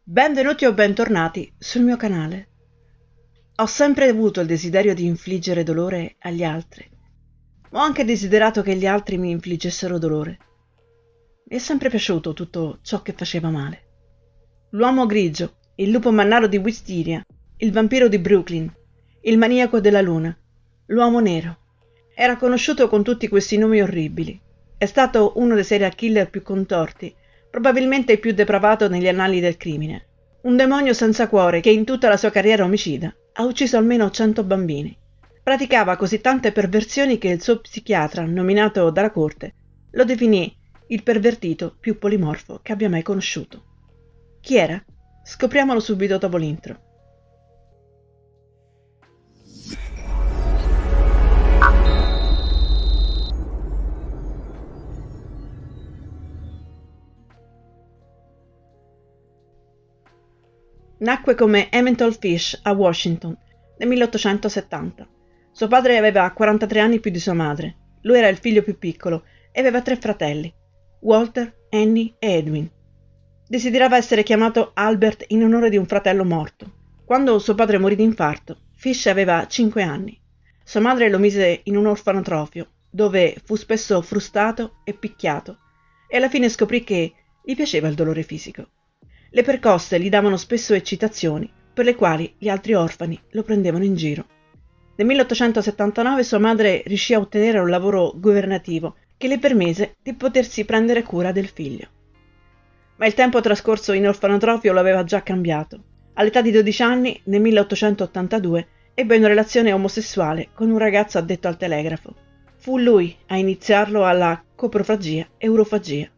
Benvenuti o bentornati sul mio canale. Ho sempre avuto il desiderio di infliggere dolore agli altri, ma ho anche desiderato che gli altri mi infliggessero dolore. Mi è sempre piaciuto tutto ciò che faceva male. L'uomo grigio, il lupo mannaro di Wisteria, il vampiro di Brooklyn, il maniaco della luna, l'uomo nero. Era conosciuto con tutti questi nomi orribili. È stato uno dei serial killer più contorti, probabilmente il più depravato negli annali del crimine. Un demonio senza cuore che in tutta la sua carriera omicida ha ucciso almeno 100 bambini. Praticava così tante perversioni che il suo psichiatra, nominato dalla corte, lo definì il pervertito più polimorfo che abbia mai conosciuto. Chi era? Scopriamolo subito dopo l'intro. Nacque come Emmental Fish a Washington nel 1870. Suo padre aveva 43 anni più di sua madre. Lui era il figlio più piccolo e aveva 3 fratelli, Walter, Annie e Edwin. Desiderava essere chiamato Albert in onore di un fratello morto. Quando suo padre morì di infarto, Fish aveva 5 anni. Sua madre lo mise in un orfanotrofio, dove fu spesso frustato e picchiato, e alla fine scoprì che gli piaceva il dolore fisico. Le percosse gli davano spesso eccitazioni, per le quali gli altri orfani lo prendevano in giro. Nel 1879 sua madre riuscì a ottenere un lavoro governativo che le permise di potersi prendere cura del figlio. Ma il tempo trascorso in orfanotrofio lo aveva già cambiato. All'età di 12 anni, nel 1882, ebbe una relazione omosessuale con un ragazzo addetto al telegrafo. Fu lui a iniziarlo alla coprofagia e urofagia.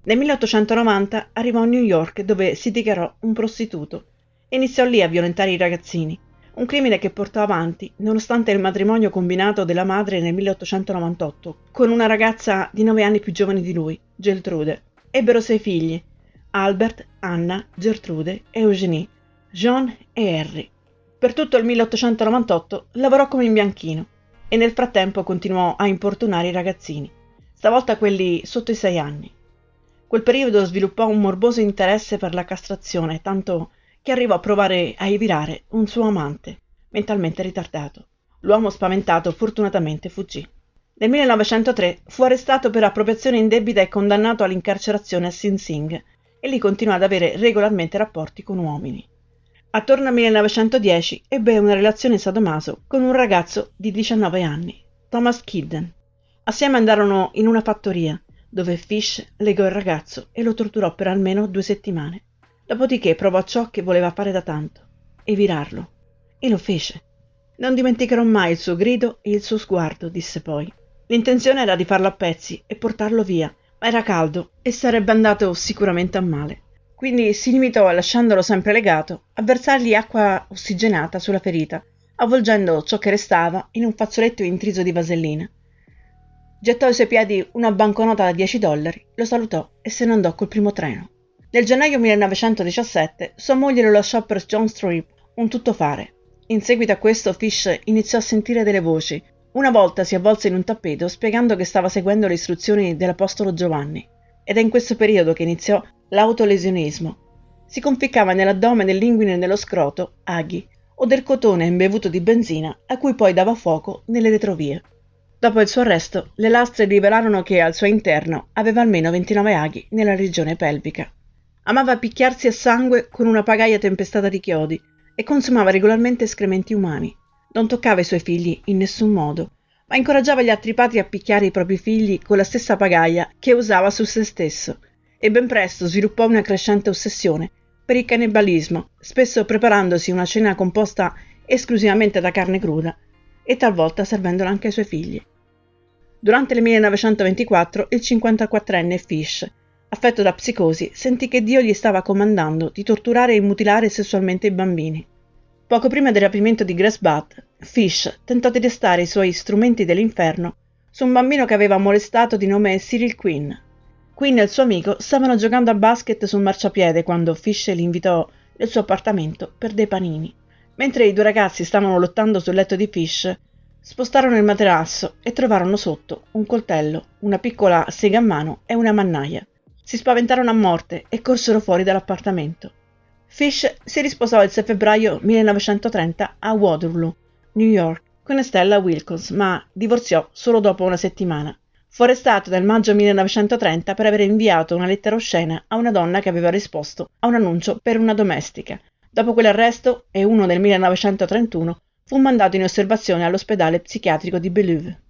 Nel 1890 arrivò a New York dove si dichiarò un prostituto e iniziò lì a violentare i ragazzini, un crimine che portò avanti nonostante il matrimonio combinato della madre nel 1898 con una ragazza di 9 anni più giovane di lui, Gertrude. Ebbero 6 figli, Albert, Anna, Gertrude e Eugenie, John e Harry. Per tutto il 1898 lavorò come imbianchino e nel frattempo continuò a importunare i ragazzini, stavolta quelli sotto i 6 anni. Quel periodo sviluppò un morboso interesse per la castrazione, tanto che arrivò a provare a evirare un suo amante, mentalmente ritardato. L'uomo spaventato fortunatamente fuggì. Nel 1903 fu arrestato per appropriazione indebita e condannato all'incarcerazione a Sing Sing, e lì continuò ad avere regolarmente rapporti con uomini. Attorno al 1910 ebbe una relazione sadomaso con un ragazzo di 19 anni, Thomas Kidden. Assieme andarono in una fattoria, dove Fish legò il ragazzo e lo torturò per almeno 2 settimane. Dopodiché provò ciò che voleva fare da tanto, evirarlo. E lo fece. Non dimenticherò mai il suo grido e il suo sguardo, disse poi. L'intenzione era di farlo a pezzi e portarlo via, ma era caldo e sarebbe andato sicuramente a male. Quindi si limitò, lasciandolo sempre legato, a versargli acqua ossigenata sulla ferita, avvolgendo ciò che restava in un fazzoletto intriso di vasellina. Gettò ai suoi piedi una banconota da $10, lo salutò e se ne andò col primo treno. Nel gennaio 1917 sua moglie lo lasciò per John Strip, un tuttofare. In seguito a questo Fish iniziò a sentire delle voci. Una volta si avvolse in un tappeto spiegando che stava seguendo le istruzioni dell'apostolo Giovanni. Ed è in questo periodo che iniziò l'autolesionismo. Si conficcava nell'addome, nell'inguine e nello scroto aghi o del cotone imbevuto di benzina a cui poi dava fuoco nelle retrovie. Dopo il suo arresto, le lastre rivelarono che al suo interno aveva almeno 29 aghi nella regione pelvica. Amava picchiarsi a sangue con una pagaia tempestata di chiodi e consumava regolarmente escrementi umani. Non toccava i suoi figli in nessun modo, ma incoraggiava gli altri padri a picchiare i propri figli con la stessa pagaia che usava su se stesso, e ben presto sviluppò una crescente ossessione per il cannibalismo, spesso preparandosi una cena composta esclusivamente da carne cruda e talvolta servendola anche ai suoi figli. Durante il 1924 il 54enne Fish, affetto da psicosi, sentì che Dio gli stava comandando di torturare e mutilare sessualmente i bambini. Poco prima del rapimento di Grace Butte, Fish tentò di testare i suoi strumenti dell'inferno su un bambino che aveva molestato di nome Cyril Quinn. Quinn e il suo amico stavano giocando a basket sul marciapiede quando Fish li invitò nel suo appartamento per dei panini. Mentre i 2 ragazzi stavano lottando sul letto di Fish, spostarono il materasso e trovarono sotto un coltello, una piccola sega a mano e una mannaia. Si spaventarono a morte e corsero fuori dall'appartamento. Fish si risposò il 6 febbraio 1930 a Waterloo, New York, con Estella Wilcox, ma divorziò solo dopo una settimana. Fu arrestato nel maggio 1930 per aver inviato una lettera oscena a una donna che aveva risposto a un annuncio per una domestica. Dopo quell'arresto, e uno del 1931, fu mandato in osservazione all'ospedale psichiatrico di Bellevue.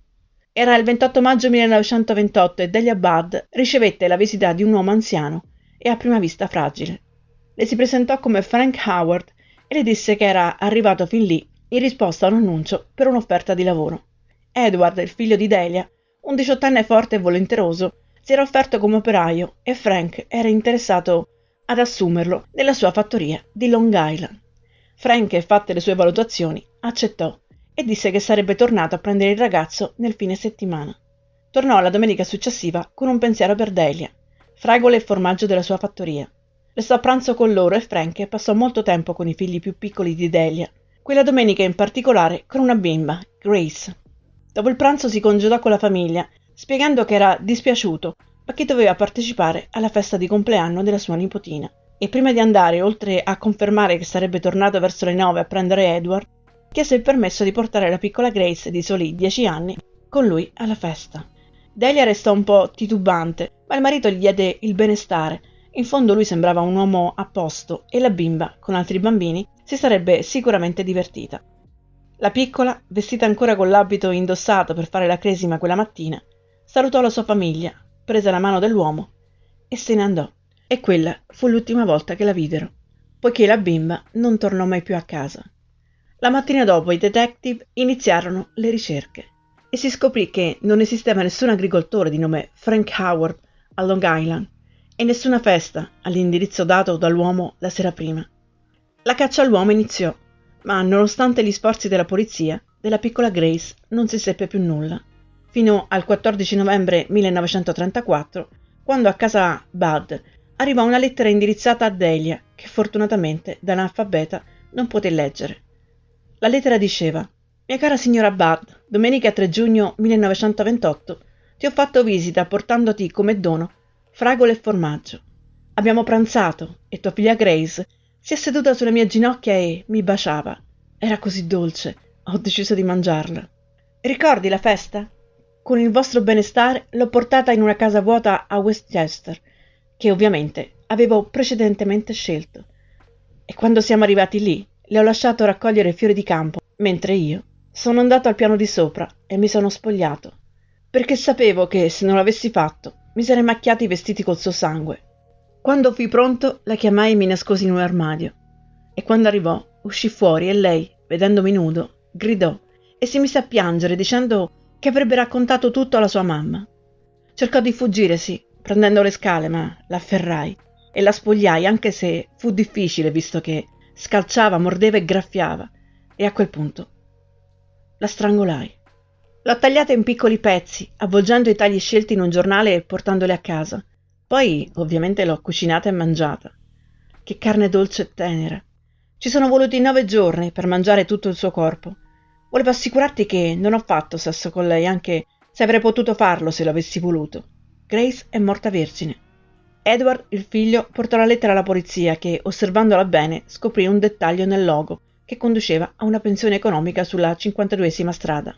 Era il 28 maggio 1928 e Delia Budd ricevette la visita di un uomo anziano e a prima vista fragile. Le si presentò come Frank Howard e le disse che era arrivato fin lì in risposta a un annuncio per un'offerta di lavoro. Edward, il figlio di Delia, un 18enne forte e volenteroso, si era offerto come operaio e Frank era interessato ad assumerlo nella sua fattoria di Long Island. Frank, fatte le sue valutazioni, accettò e disse che sarebbe tornato a prendere il ragazzo nel fine settimana. Tornò la domenica successiva con un pensiero per Delia, fragole e formaggio della sua fattoria. Restò a pranzo con loro e Frank passò molto tempo con i figli più piccoli di Delia, quella domenica in particolare con una bimba, Grace. Dopo il pranzo si congedò con la famiglia, spiegando che era dispiaciuto ma che doveva partecipare alla festa di compleanno della sua nipotina. E prima di andare, oltre a confermare che sarebbe tornato verso le 9 a prendere Edward, chiese il permesso di portare la piccola Grace di soli 10 anni con lui alla festa. Delia restò un po' titubante, ma il marito gli diede il benestare. In fondo lui sembrava un uomo a posto e la bimba, con altri bambini, si sarebbe sicuramente divertita. La piccola, vestita ancora con l'abito indossato per fare la cresima quella mattina, salutò la sua famiglia, prese la mano dell'uomo e se ne andò. E quella fu l'ultima volta che la videro, poiché la bimba non tornò mai più a casa. La mattina dopo i detective iniziarono le ricerche e si scoprì che non esisteva nessun agricoltore di nome Frank Howard a Long Island e nessuna festa all'indirizzo dato dall'uomo la sera prima. La caccia all'uomo iniziò, ma nonostante gli sforzi della polizia, della piccola Grace non si seppe più nulla, fino al 14 novembre 1934, quando a casa Budd arrivò una lettera indirizzata a Delia, che fortunatamente da analfabeta non poté leggere. La lettera diceva: «Mia cara signora Budd, domenica 3 giugno 1928 ti ho fatto visita portandoti come dono fragole e formaggio. Abbiamo pranzato e tua figlia Grace si è seduta sulle mie ginocchia e mi baciava. Era così dolce, ho deciso di mangiarla. Ricordi la festa? Con il vostro benestare l'ho portata in una casa vuota a Westchester, che ovviamente avevo precedentemente scelto. E quando siamo arrivati lì, le ho lasciato raccogliere fiori di campo, mentre io sono andato al piano di sopra e mi sono spogliato, perché sapevo che se non l'avessi fatto mi sarei macchiati i vestiti col suo sangue. Quando fui pronto, la chiamai e mi nascosi in un armadio. E quando arrivò, uscì fuori e lei, vedendomi nudo, gridò e si mise a piangere dicendo che avrebbe raccontato tutto alla sua mamma. Cercò di fuggire, sì, prendendo le scale, ma la afferrai e la spogliai, anche se fu difficile visto che scalciava, mordeva e graffiava, e a quel punto la strangolai. L'ho tagliata in piccoli pezzi, avvolgendo i tagli scelti in un giornale e portandoli a casa. Poi, ovviamente, l'ho cucinata e mangiata. Che carne dolce e tenera. Ci sono voluti 9 giorni per mangiare tutto il suo corpo. Volevo assicurarti che non ho fatto sesso con lei, anche se avrei potuto farlo se l'avessi voluto. Grace è morta vergine. Edward, il figlio, portò la lettera alla polizia che, osservandola bene, scoprì un dettaglio nel logo che conduceva a una pensione economica sulla 52esima strada.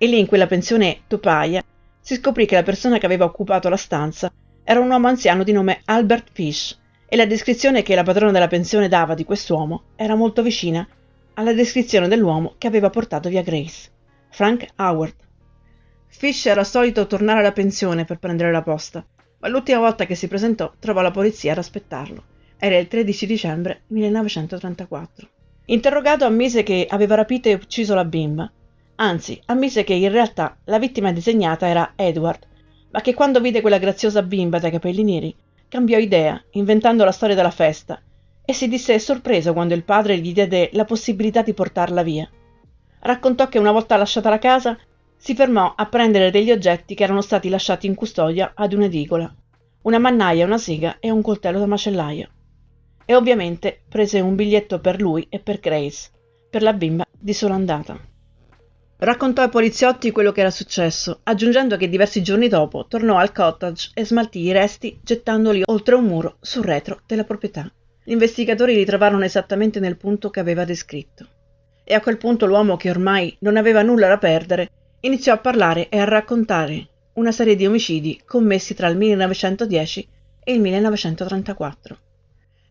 E lì, in quella pensione topaia, si scoprì che la persona che aveva occupato la stanza era un uomo anziano di nome Albert Fish, e la descrizione che la padrona della pensione dava di quest'uomo era molto vicina alla descrizione dell'uomo che aveva portato via Grace, Frank Howard. Fish era solito tornare alla pensione per prendere la posta, ma l'ultima volta che si presentò trovò la polizia ad aspettarlo. Era il 13 dicembre 1934. Interrogato ammise che aveva rapito e ucciso la bimba. Anzi, ammise che in realtà la vittima disegnata era Edward, ma che quando vide quella graziosa bimba dai capelli neri, cambiò idea, inventando la storia della festa, e si disse sorpreso quando il padre gli diede la possibilità di portarla via. Raccontò che una volta lasciata la casa, si fermò a prendere degli oggetti che erano stati lasciati in custodia ad un'edicola, una mannaia, una sega e un coltello da macellaio. E ovviamente prese un biglietto per lui e per Grace, per la bimba di sola andata. Raccontò ai poliziotti quello che era successo, aggiungendo che diversi giorni dopo tornò al cottage e smaltì i resti gettandoli oltre un muro sul retro della proprietà. Gli investigatori li trovarono esattamente nel punto che aveva descritto. E a quel punto l'uomo, che ormai non aveva nulla da perdere, iniziò a parlare e a raccontare una serie di omicidi commessi tra il 1910 e il 1934.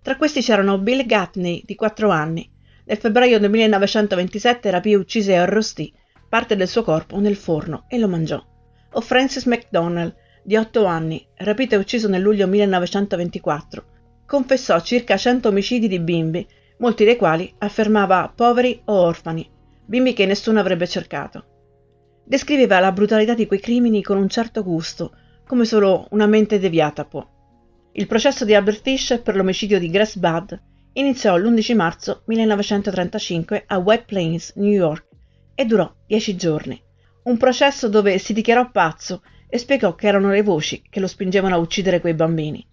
Tra questi c'erano Bill Gaffney, di 4 anni. Nel febbraio del 1927 rapì e uccise e arrostì parte del suo corpo nel forno e lo mangiò. O Francis McDonald, di 8 anni, rapito e ucciso nel luglio 1924. Confessò circa 100 omicidi di bimbi, molti dei quali affermava poveri o orfani, bimbi che nessuno avrebbe cercato. Descriveva la brutalità di quei crimini con un certo gusto, come solo una mente deviata può. Il processo di Albert Fish per l'omicidio di Grace Budd iniziò l'11 marzo 1935 a White Plains, New York, e durò 10 giorni. Un processo dove si dichiarò pazzo e spiegò che erano le voci che lo spingevano a uccidere quei bambini.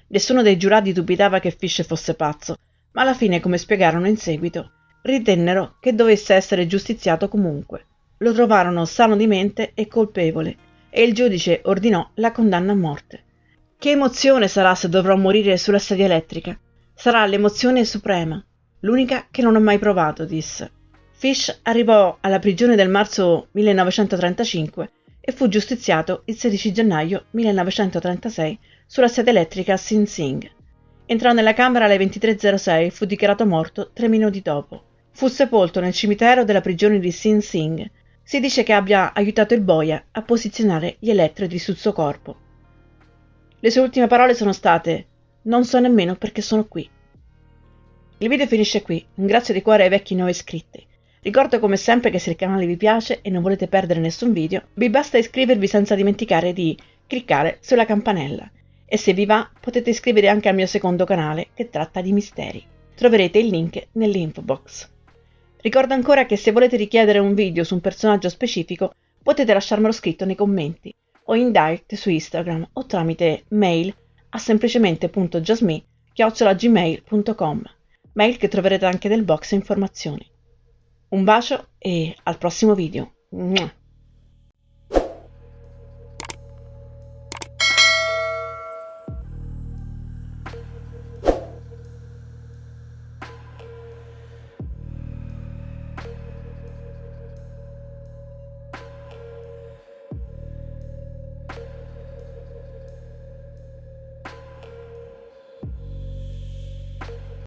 Nessuno dei giurati dubitava che Fish fosse pazzo, ma alla fine, come spiegarono in seguito, ritennero che dovesse essere giustiziato comunque. Lo trovarono sano di mente e colpevole, e il giudice ordinò la condanna a morte. Che emozione sarà se dovrò morire sulla sedia elettrica? Sarà l'emozione suprema, l'unica che non ho mai provato, disse. Fish arrivò alla prigione del marzo 1935 e fu giustiziato il 16 gennaio 1936 sulla sedia elettrica a Sing Sing. Entrò nella camera alle 23:06 e fu dichiarato morto 3 minuti dopo. Fu sepolto nel cimitero della prigione di Sing Sing. Si dice che abbia aiutato il boia a posizionare gli elettrodi sul suo corpo. Le sue ultime parole sono state: "Non so nemmeno perché sono qui". Il video finisce qui, ringrazio di cuore ai vecchi nuovi iscritti. Ricordo come sempre che se il canale vi piace e non volete perdere nessun video, vi basta iscrivervi senza dimenticare di cliccare sulla campanella. E se vi va, potete iscrivervi anche al mio secondo canale che tratta di misteri. Troverete il link nell'info box. Ricordo ancora che se volete richiedere un video su un personaggio specifico, potete lasciarmelo scritto nei commenti o in direct su Instagram o tramite mail a semplicemente.jasmine@gmail.com, mail che troverete anche nel box informazioni. Un bacio e al prossimo video.